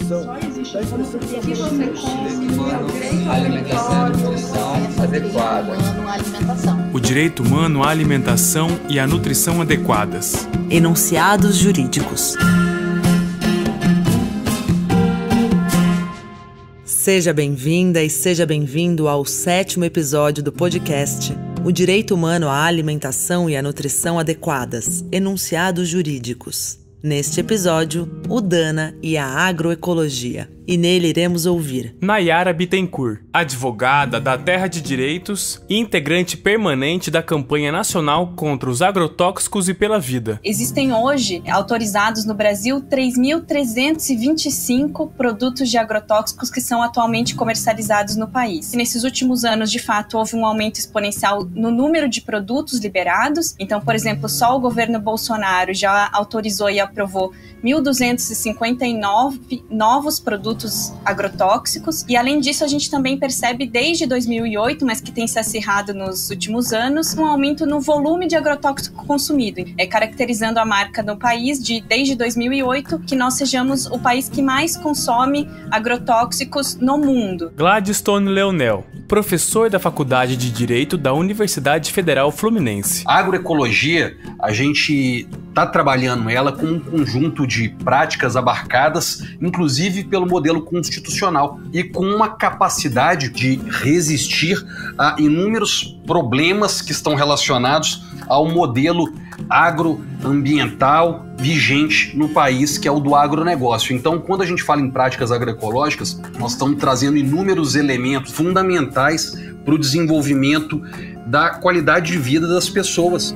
nutrição da impressão que você come, alimentação e nutrição adequada. O direito humano à alimentação e à nutrição adequadas. Enunciados jurídicos. Seja bem-vinda e seja bem-vindo ao 7º episódio do podcast O Direito Humano à Alimentação e à Nutrição Adequadas, Enunciados Jurídicos. Neste episódio, o DANA e a agroecologia. E nele iremos ouvir Nayara Bittencourt, advogada da Terra de Direitos e integrante permanente da campanha nacional contra os agrotóxicos e pela vida. Existem hoje, autorizados no Brasil, 3.325 produtos de agrotóxicos que são atualmente comercializados no país. E nesses últimos anos, de fato, houve um aumento exponencial no número de produtos liberados. Então, por exemplo, só o governo Bolsonaro já autorizou e aprovou 1.259 novos produtos agrotóxicos, e além disso a gente também percebe desde 2008, mas que tem se acirrado nos últimos anos, um aumento no volume de agrotóxico consumido, caracterizando a marca no país desde 2008 que nós sejamos o país que mais consome agrotóxicos no mundo. Gladstone Leonel, professor da Faculdade de Direito da Universidade Federal Fluminense. A agroecologia, a gente está trabalhando ela com um conjunto de práticas abarcadas, inclusive pelo modelo constitucional, e com uma capacidade de resistir a inúmeros problemas que estão relacionados ao modelo agroambiental vigente no país, que é o do agronegócio. Então, quando a gente fala em práticas agroecológicas, nós estamos trazendo inúmeros elementos fundamentais para o desenvolvimento da qualidade de vida das pessoas.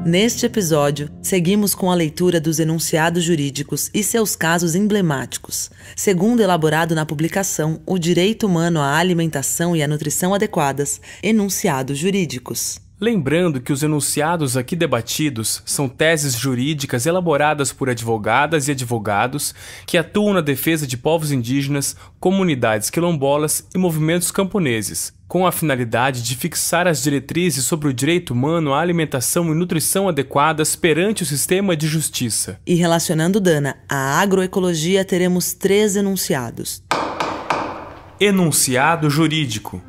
Neste episódio, seguimos com a leitura dos enunciados jurídicos e seus casos emblemáticos, segundo elaborado na publicação O Direito Humano à Alimentação e à Nutrição Adequadas, Enunciados Jurídicos. Lembrando que os enunciados aqui debatidos são teses jurídicas elaboradas por advogadas e advogados que atuam na defesa de povos indígenas, comunidades quilombolas e movimentos camponeses, com a finalidade de fixar as diretrizes sobre o direito humano à alimentação e nutrição adequadas perante o sistema de justiça. E relacionando DANA à agroecologia, teremos 3 enunciados. Enunciado jurídico.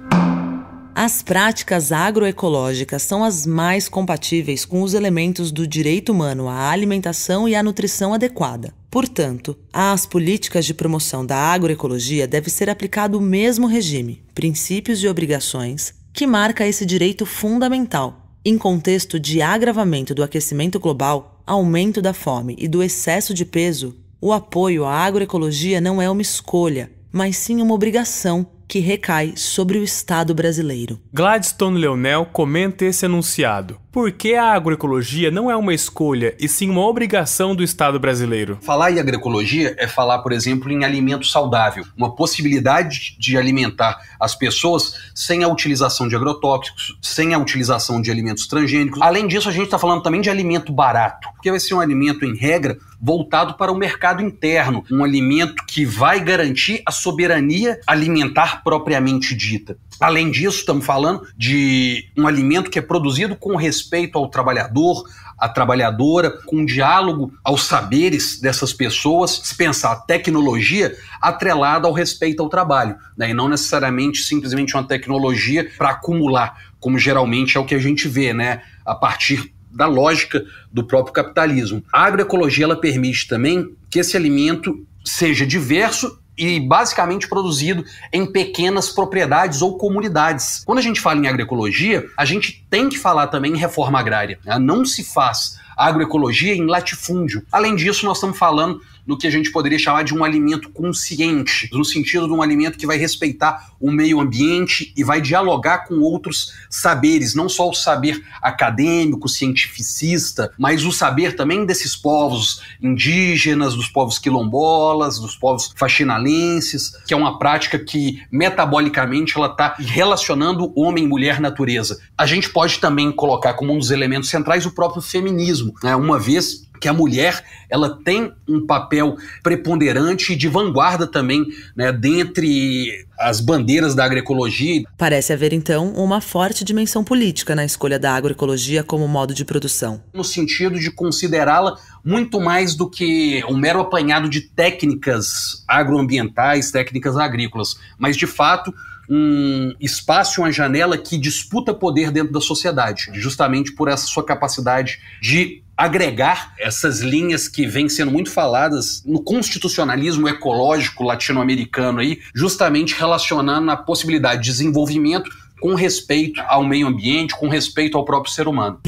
As práticas agroecológicas são as mais compatíveis com os elementos do direito humano à alimentação e à nutrição adequada. Portanto, às políticas de promoção da agroecologia deve ser aplicado o mesmo regime, princípios e obrigações, que marca esse direito fundamental. Em contexto de agravamento do aquecimento global, aumento da fome e do excesso de peso, o apoio à agroecologia não é uma escolha, mas sim uma obrigação que recai sobre o Estado brasileiro. Gladstone Leonel comenta esse enunciado. Por que a agroecologia não é uma escolha, e sim uma obrigação do Estado brasileiro? Falar em agroecologia é falar, por exemplo, em alimento saudável, uma possibilidade de alimentar as pessoas sem a utilização de agrotóxicos, sem a utilização de alimentos transgênicos. Além disso, a gente está falando também de alimento barato, porque vai ser um alimento, em regra, voltado para o mercado interno, um alimento que vai garantir a soberania alimentar propriamente dita. Além disso, estamos falando de um alimento que é produzido com respeito ao trabalhador, à trabalhadora, com diálogo aos saberes dessas pessoas, se pensar tecnologia atrelada ao respeito ao trabalho, né? E não necessariamente simplesmente uma tecnologia para acumular, como geralmente é o que a gente vê, né? A partir da lógica do próprio capitalismo. A agroecologia ela permite também que esse alimento seja diverso e basicamente produzido em pequenas propriedades ou comunidades. Quando a gente fala em agroecologia, a gente tem que falar também em reforma agrária, né? Não se faz agroecologia em latifúndio. Além disso, nós estamos falando no que a gente poderia chamar de um alimento consciente, no sentido de um alimento que vai respeitar o meio ambiente e vai dialogar com outros saberes, não só o saber acadêmico, cientificista, mas o saber também desses povos indígenas, dos povos quilombolas, dos povos faxinalenses, que é uma prática que metabolicamente ela está relacionando homem, mulher, natureza. A gente pode também colocar como um dos elementos centrais o próprio feminismo, né? Uma vez que a mulher ela tem um papel preponderante e de vanguarda também, né, dentre as bandeiras da agroecologia. Parece haver, então, uma forte dimensão política na escolha da agroecologia como modo de produção. No sentido de considerá-la muito mais do que um mero apanhado de técnicas agroambientais, técnicas agrícolas, mas, de fato, um espaço, uma janela que disputa poder dentro da sociedade, justamente por essa sua capacidade de agregar essas linhas que vêm sendo muito faladas no constitucionalismo ecológico latino-americano, aí, justamente relacionando a possibilidade de desenvolvimento com respeito ao meio ambiente, com respeito ao próprio ser humano.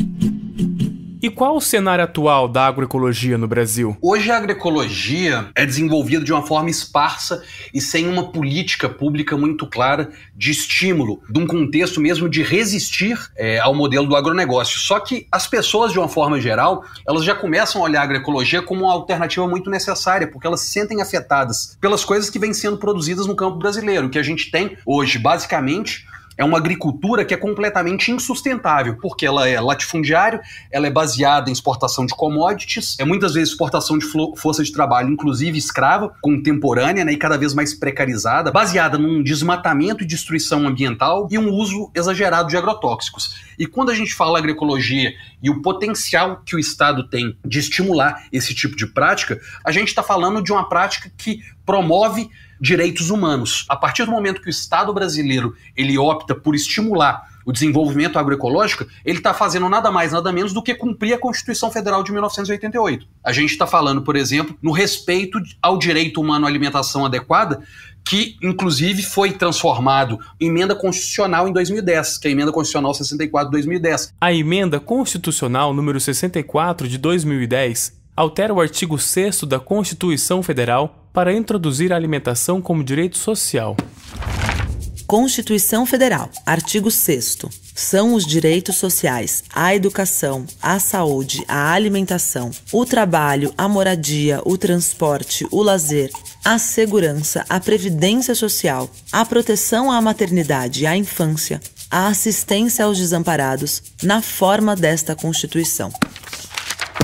E qual o cenário atual da agroecologia no Brasil? Hoje a agroecologia é desenvolvida de uma forma esparsa e sem uma política pública muito clara de estímulo, de um contexto mesmo de resistir ao modelo do agronegócio. Só que as pessoas, de uma forma geral, elas já começam a olhar a agroecologia como uma alternativa muito necessária, porque elas se sentem afetadas pelas coisas que vêm sendo produzidas no campo brasileiro. O que a gente tem hoje, basicamente, é uma agricultura que é completamente insustentável, porque ela é latifundiária, ela é baseada em exportação de commodities, muitas vezes exportação de força de trabalho, inclusive escrava, contemporânea, né, e cada vez mais precarizada, baseada num desmatamento e destruição ambiental e um uso exagerado de agrotóxicos. E quando a gente fala agroecologia e o potencial que o Estado tem de estimular esse tipo de prática, a gente está falando de uma prática que promove direitos humanos. A partir do momento que o Estado brasileiro ele opta por estimular o desenvolvimento agroecológico, ele está fazendo nada mais, nada menos do que cumprir a Constituição Federal de 1988. A gente está falando, por exemplo, no respeito ao direito humano à alimentação adequada, que, inclusive, foi transformado em emenda constitucional em 2010, que é a Emenda Constitucional 64 de 2010. A Emenda Constitucional número 64 de 2010 altera o artigo 6º da Constituição Federal para introduzir a alimentação como direito social. Constituição Federal, artigo 6º. São os direitos sociais, a educação, a saúde, a alimentação, o trabalho, a moradia, o transporte, o lazer, a segurança, a previdência social, a proteção à maternidade e à infância, a assistência aos desamparados, na forma desta Constituição.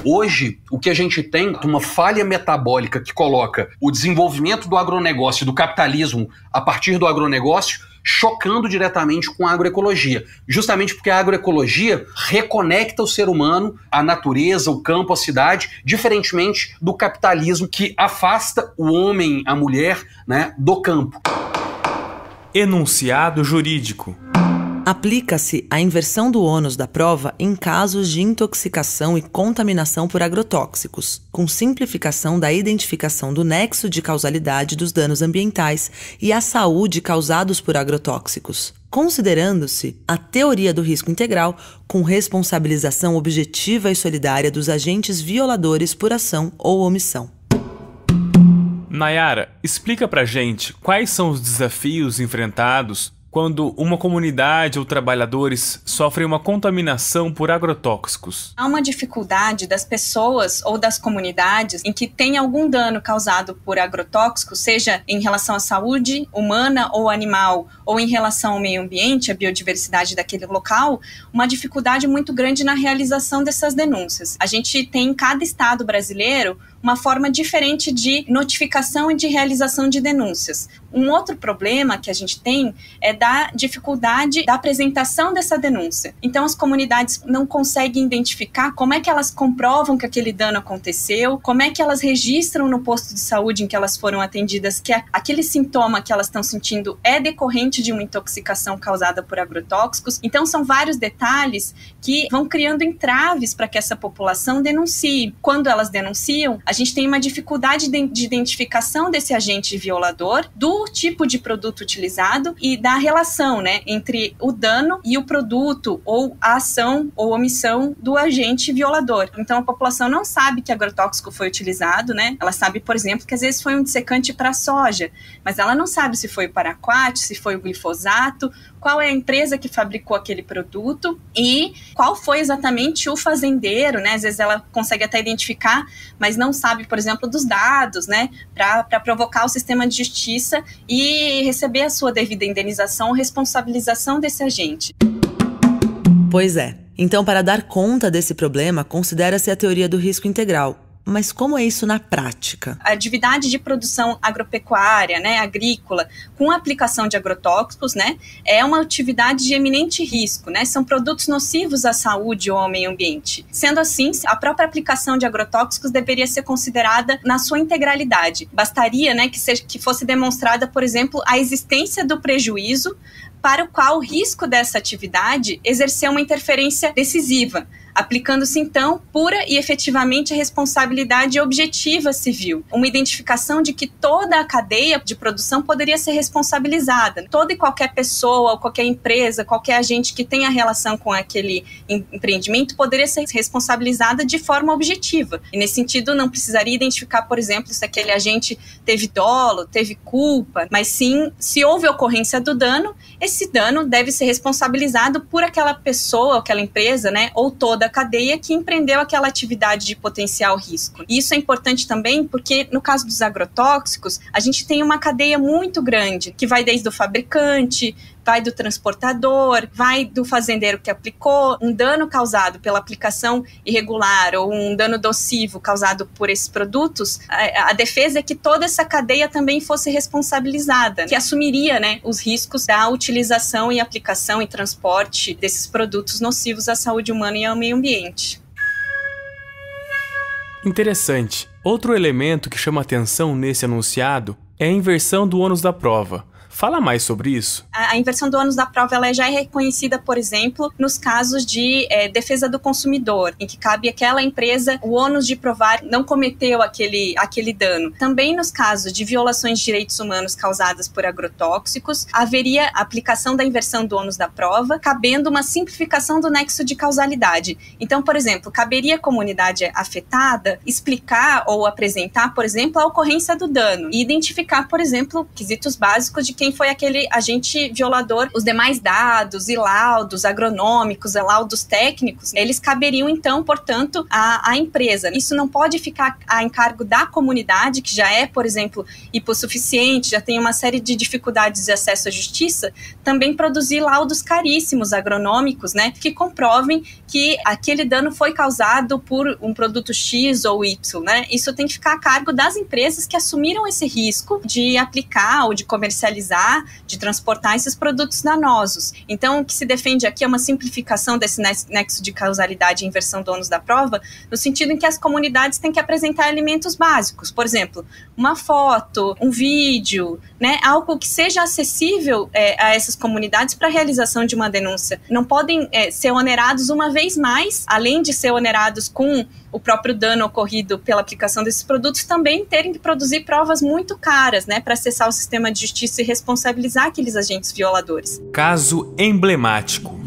Hoje, o que a gente tem é uma falha metabólica que coloca o desenvolvimento do agronegócio e do capitalismo a partir do agronegócio chocando diretamente com a agroecologia. Justamente porque a agroecologia reconecta o ser humano à natureza, o campo, a cidade, diferentemente do capitalismo que afasta o homem, a mulher, né, do campo. Enunciado jurídico. Aplica-se a inversão do ônus da prova em casos de intoxicação e contaminação por agrotóxicos, com simplificação da identificação do nexo de causalidade dos danos ambientais e à saúde causados por agrotóxicos, considerando-se a teoria do risco integral com responsabilização objetiva e solidária dos agentes violadores por ação ou omissão. Nayara, explica pra gente quais são os desafios enfrentados quando uma comunidade ou trabalhadores sofrem uma contaminação por agrotóxicos. Há uma dificuldade das pessoas ou das comunidades em que tem algum dano causado por agrotóxicos, seja em relação à saúde humana ou animal, ou em relação ao meio ambiente, à biodiversidade daquele local, uma dificuldade muito grande na realização dessas denúncias. A gente tem em cada estado brasileiro uma forma diferente de notificação e de realização de denúncias. Um outro problema que a gente tem é da dificuldade da apresentação dessa denúncia. Então, as comunidades não conseguem identificar como é que elas comprovam que aquele dano aconteceu, como é que elas registram no posto de saúde em que elas foram atendidas que aquele sintoma que elas estão sentindo é decorrente de uma intoxicação causada por agrotóxicos. Então, são vários detalhes que vão criando entraves para que essa população denuncie. Quando elas denunciam, a gente tem uma dificuldade de identificação desse agente violador, do tipo de produto utilizado e da relação, né, entre o dano e o produto ou a ação ou omissão do agente violador. Então a população não sabe que agrotóxico foi utilizado, né? Ela sabe, por exemplo, que às vezes foi um dessecante para soja, mas ela não sabe se foi o paraquat, se foi o glifosato, qual é a empresa que fabricou aquele produto e qual foi exatamente o fazendeiro, né? Às vezes ela consegue até identificar, mas não sabe, por exemplo, dos dados, né? Para provocar o sistema de justiça e receber a sua devida indenização ou responsabilização desse agente. Pois é. Então, para dar conta desse problema, considera-se a teoria do risco integral. Mas como é isso na prática? A atividade de produção agropecuária, né, agrícola, com aplicação de agrotóxicos, né, é uma atividade de eminente risco, né, são produtos nocivos à saúde ou ao meio ambiente. Sendo assim, a própria aplicação de agrotóxicos deveria ser considerada na sua integralidade. Bastaria, né, que fosse demonstrada, por exemplo, a existência do prejuízo para o qual o risco dessa atividade exerceu uma interferência decisiva, aplicando-se então pura e efetivamente a responsabilidade objetiva civil, uma identificação de que toda a cadeia de produção poderia ser responsabilizada. Toda e qualquer pessoa, ou qualquer empresa, qualquer agente que tenha relação com aquele empreendimento poderia ser responsabilizada de forma objetiva. E nesse sentido não precisaria identificar, por exemplo, se aquele agente teve dolo, teve culpa, mas sim, se houve ocorrência do dano, esse dano deve ser responsabilizado por aquela pessoa, aquela empresa, né, ou toda a cadeia que empreendeu aquela atividade de potencial risco. E isso é importante também porque, no caso dos agrotóxicos, a gente tem uma cadeia muito grande, que vai desde o fabricante, vai do transportador, vai do fazendeiro que aplicou. Um dano causado pela aplicação irregular ou um dano nocivo causado por esses produtos, a defesa é que toda essa cadeia também fosse responsabilizada, que assumiria, né, os riscos da utilização e aplicação e transporte desses produtos nocivos à saúde humana e ao meio ambiente. Interessante. Outro elemento que chama atenção nesse enunciado é a inversão do ônus da prova. Fala mais sobre isso. A inversão do ônus da prova ela já é reconhecida, por exemplo, nos casos de defesa do consumidor, em que cabe àquela empresa o ônus de provar não cometeu aquele dano. Também nos casos de violações de direitos humanos causadas por agrotóxicos, haveria a aplicação da inversão do ônus da prova, cabendo uma simplificação do nexo de causalidade. Então, por exemplo, caberia à comunidade afetada explicar ou apresentar, por exemplo, a ocorrência do dano e identificar, por exemplo, quesitos básicos de quem foi aquele agente violador. Os demais dados e laudos agronômicos, laudos técnicos, eles caberiam então, portanto, à empresa. Isso não pode ficar a encargo da comunidade, que já é, por exemplo, hipossuficiente, já tem uma série de dificuldades de acesso à justiça, também produzir laudos caríssimos agronômicos, né, que comprovem que aquele dano foi causado por um produto X ou Y, né? Isso tem que ficar a cargo das empresas que assumiram esse risco de aplicar ou de comercializar, de transportar esses produtos danosos. Então, o que se defende aqui é uma simplificação desse nexo de causalidade e inversão do ônus da prova, no sentido em que as comunidades têm que apresentar elementos básicos, por exemplo, uma foto, um vídeo, né, algo que seja acessível a essas comunidades para a realização de uma denúncia. Não podem ser onerados uma vez mais, além de ser onerados com o próprio dano ocorrido pela aplicação desses produtos, também terem que produzir provas muito caras, né, para acessar o sistema de justiça e responsabilizar aqueles agentes violadores. Caso emblemático.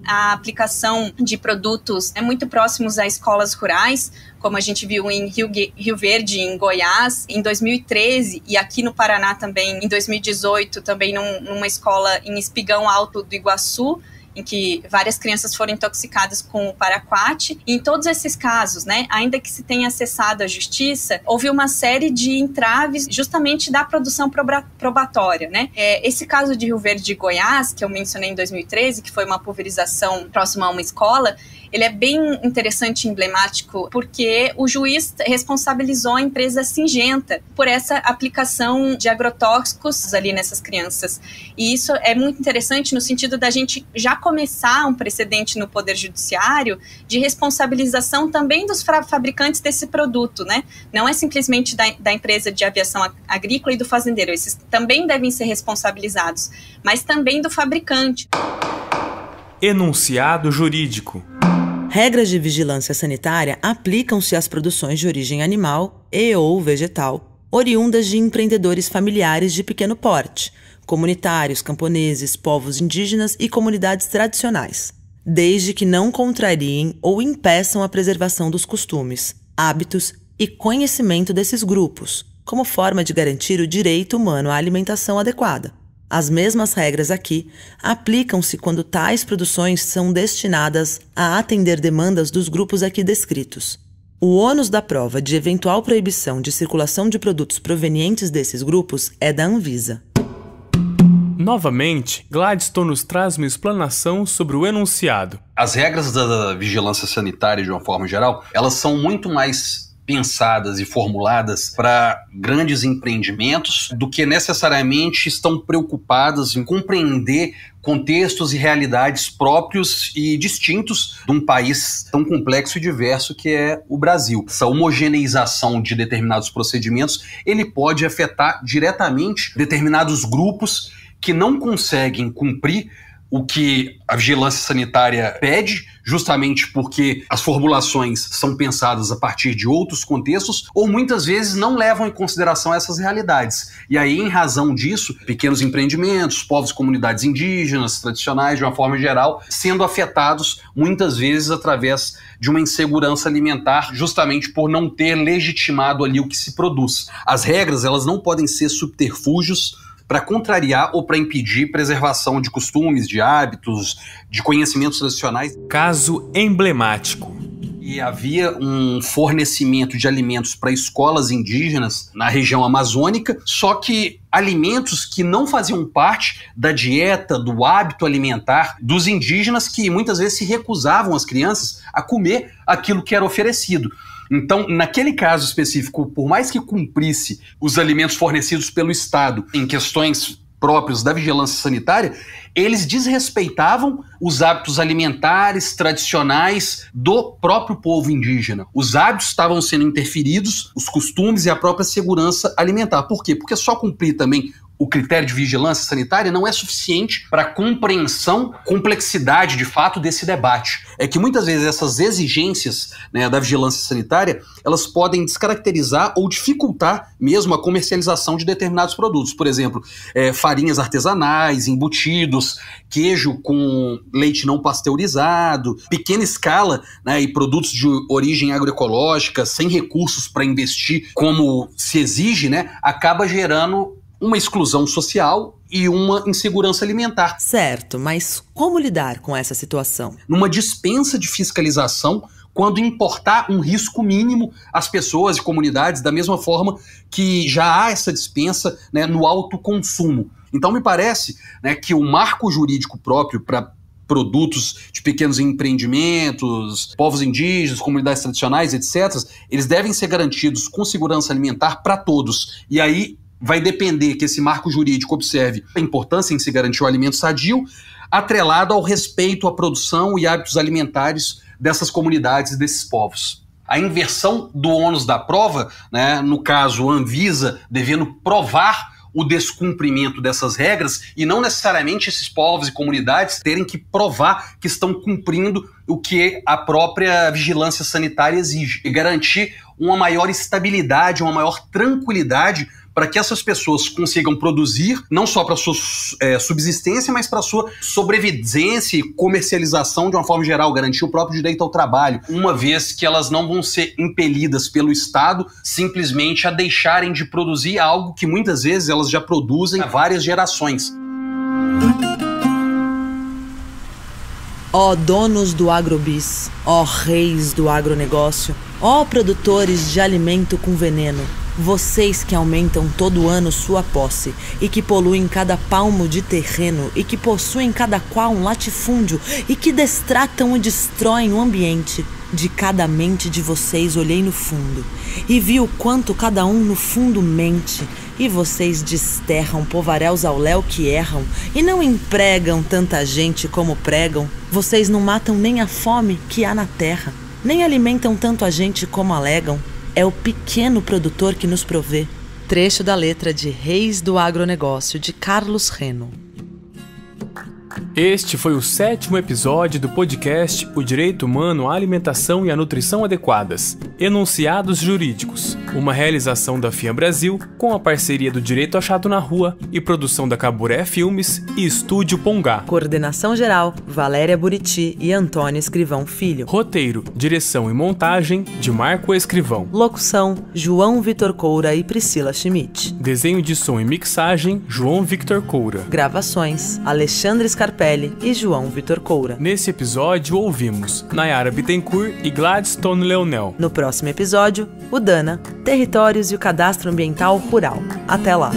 A aplicação de produtos muito próximos a escolas rurais, como a gente viu em Rio Verde, em Goiás, em 2013, e aqui no Paraná também, em 2018, também numa escola em Espigão Alto do Iguaçu, em que várias crianças foram intoxicadas com o paraquat. E em todos esses casos, né, ainda que se tenha acessado a justiça, houve uma série de entraves justamente da produção probatória, né? Esse caso de Rio Verde e Goiás, que eu mencionei em 2013, que foi uma pulverização próxima a uma escola, ele é bem interessante e emblemático porque o juiz responsabilizou a empresa Singenta por essa aplicação de agrotóxicos ali nessas crianças. E isso é muito interessante no sentido da gente já começar um precedente no Poder Judiciário de responsabilização também dos fabricantes desse produto, né? Não é simplesmente da empresa de aviação agrícola e do fazendeiro, esses também devem ser responsabilizados, mas também do fabricante. Enunciado jurídico. Regras de vigilância sanitária aplicam-se às produções de origem animal e ou vegetal, oriundas de empreendedores familiares de pequeno porte, comunitários, camponeses, povos indígenas e comunidades tradicionais, desde que não contrariem ou impeçam a preservação dos costumes, hábitos e conhecimento desses grupos, como forma de garantir o direito humano à alimentação adequada. As mesmas regras aqui aplicam-se quando tais produções são destinadas a atender demandas dos grupos aqui descritos. O ônus da prova de eventual proibição de circulação de produtos provenientes desses grupos é da Anvisa. Novamente, Gladstone nos traz uma explanação sobre o enunciado. As regras da vigilância sanitária, de uma forma geral, elas são muito mais pensadas e formuladas para grandes empreendimentos do que necessariamente estão preocupadas em compreender contextos e realidades próprios e distintos de um país tão complexo e diverso que é o Brasil. Essa homogeneização de determinados procedimentos, ele pode afetar diretamente determinados grupos que não conseguem cumprir o que a vigilância sanitária pede, justamente porque as formulações são pensadas a partir de outros contextos, ou muitas vezes não levam em consideração essas realidades. E aí, em razão disso, pequenos empreendimentos, povos e comunidades indígenas, tradicionais, de uma forma geral, sendo afetados muitas vezes através de uma insegurança alimentar, justamente por não ter legitimado ali o que se produz. As regras, elas não podem ser subterfúgios para contrariar ou para impedir preservação de costumes, de hábitos, de conhecimentos tradicionais. Caso emblemático. E havia um fornecimento de alimentos para escolas indígenas na região amazônica, só que alimentos que não faziam parte da dieta, do hábito alimentar dos indígenas, que muitas vezes se recusavam as crianças a comer aquilo que era oferecido. Então, naquele caso específico, por mais que cumprisse os alimentos fornecidos pelo Estado em questões próprias da vigilância sanitária, eles desrespeitavam os hábitos alimentares tradicionais do próprio povo indígena. Os hábitos estavam sendo interferidos, os costumes e a própria segurança alimentar. Por quê? Porque só cumprir também o critério de vigilância sanitária não é suficiente para a compreensão, complexidade de fato desse debate. É que muitas vezes essas exigências, né, da vigilância sanitária, elas podem descaracterizar ou dificultar mesmo a comercialização de determinados produtos. Por exemplo, farinhas artesanais, embutidos, queijo com leite não pasteurizado, pequena escala, né, e produtos de origem agroecológica, sem recursos para investir como se exige, né, acaba gerando uma exclusão social e uma insegurança alimentar. Certo, mas como lidar com essa situação? Numa dispensa de fiscalização, quando importar um risco mínimo às pessoas e comunidades, da mesma forma que já há essa dispensa, né, no autoconsumo. Então me parece, né, que o marco jurídico próprio para produtos de pequenos empreendimentos, povos indígenas, comunidades tradicionais, etc., eles devem ser garantidos com segurança alimentar para todos. E aí vai depender que esse marco jurídico observe a importância em se garantir o alimento sadio, atrelado ao respeito à produção e hábitos alimentares dessas comunidades e desses povos. A inversão do ônus da prova, né, no caso, a Anvisa devendo provar o descumprimento dessas regras e não necessariamente esses povos e comunidades terem que provar que estão cumprindo o que a própria vigilância sanitária exige. E garantir uma maior estabilidade, uma maior tranquilidade para que essas pessoas consigam produzir, não só para a sua subsistência, mas para a sua sobrevivência e comercialização de uma forma geral, garantir o próprio direito ao trabalho, uma vez que elas não vão ser impelidas pelo Estado simplesmente a deixarem de produzir algo que muitas vezes elas já produzem há várias gerações. Ó donos do agrobis, ó reis do agronegócio, ó produtores de alimento com veneno, vocês que aumentam todo ano sua posse e que poluem cada palmo de terreno e que possuem cada qual um latifúndio e que destratam e destroem o ambiente, de cada mente de vocês olhei no fundo e vi o quanto cada um no fundo mente. E vocês desterram povaréus ao léu que erram e não empregam tanta gente como pregam. Vocês não matam nem a fome que há na terra, nem alimentam tanto a gente como alegam. É o pequeno produtor que nos provê. Trecho da letra de Reis do Agronegócio, de Carlos Reno. Este foi o 7º episódio do podcast O Direito Humano à Alimentação e à Nutrição Adequadas, Enunciados Jurídicos, uma realização da FIAM Brasil com a parceria do Direito Achado na Rua e produção da Caburé Filmes e Estúdio Pongá. Coordenação geral, Valéria Buriti e Antônio Escrivão Filho. Roteiro, direção e montagem de Marco Escrivão. Locução, João Vitor Coura e Priscila Schmidt. Desenho de som e mixagem, João Victor Coura. Gravações, Alexandre Scarpelli e João Vitor Coura. Nesse episódio ouvimos Nayara Bittencourt e Gladstone Leonel. No próximo episódio, o DANA, Territórios e o Cadastro Ambiental Rural. Até lá!